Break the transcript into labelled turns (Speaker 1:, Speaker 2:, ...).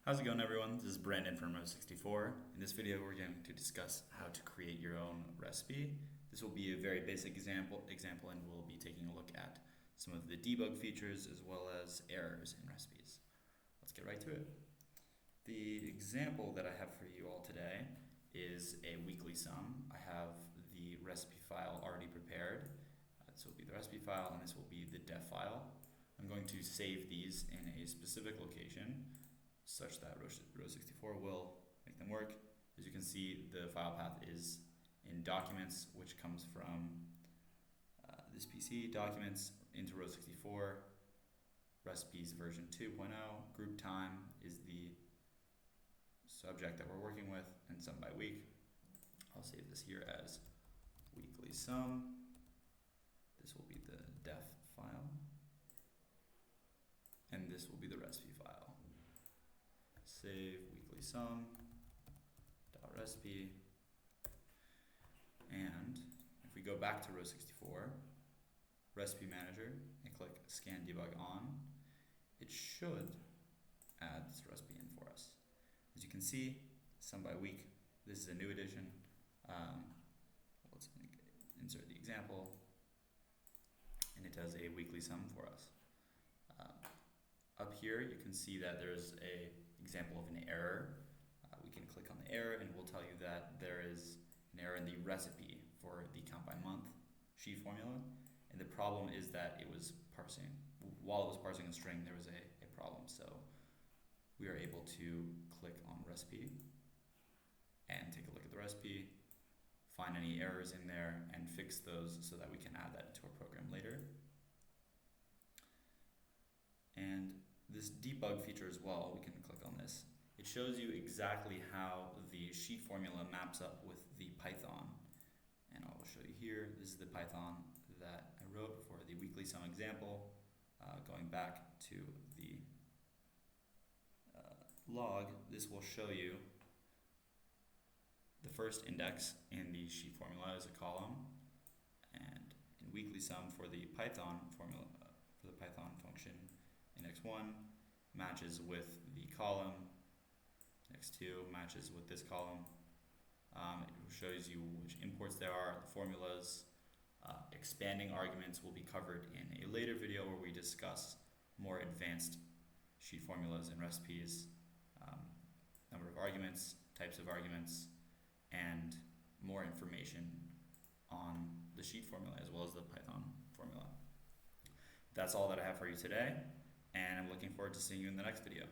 Speaker 1: How's it going, everyone? This is Brandon from Row64. In this video, we're going to discuss how to create your own recipe. This will be a very basic example, and we'll be taking a look at some of the debug features as well as errors in recipes. Let's get right to it. The example that I have for you all today is a weekly sum. I have the recipe file already prepared. This will be the recipe file, and this will be the def file. I'm going to save these in a specific location such that Row64 will make them work. As you can see, the file path is in documents, which comes from this PC, documents into Row64, recipes version 2.0, group time is the subject that we're working with, and sum by week. I'll save this here as weekly sum. This will be the def file, and this will be the recipe file. Save weekly sum dot recipe, and if we go back to Row64 recipe manager and click scan debug on, it should add this recipe in for us. As you can see, sum by week, this is a new addition. Let's insert the example, and it does a weekly sum for us. Up here you can see that there's a example of an error. We can click on the error and we'll tell you that there is an error in the recipe for the count by month sheet formula, and the problem is that it was parsing, while it was parsing a string, there was a problem. So we are able to click on recipe and take a look at the recipe, find any errors in there and fix those so that we can add that into our program later. And this debug feature as well, we can click on this. It shows you exactly how the sheet formula maps up with the Python. And I will show you here. This is the Python that I wrote for the weekly sum example. Going back to the log, this will show you the first index in the sheet formula as a column, and in weekly sum for the Python formula, for the Python function, index 1 matches with the column, index 2 matches with this column. It shows you which imports there are, the formulas. Expanding arguments will be covered in a later video where we discuss more advanced sheet formulas and recipes, number of arguments, types of arguments, and more information on the sheet formula as well as the Python formula. That's all that I have for you today, and I'm looking forward to seeing you in the next video.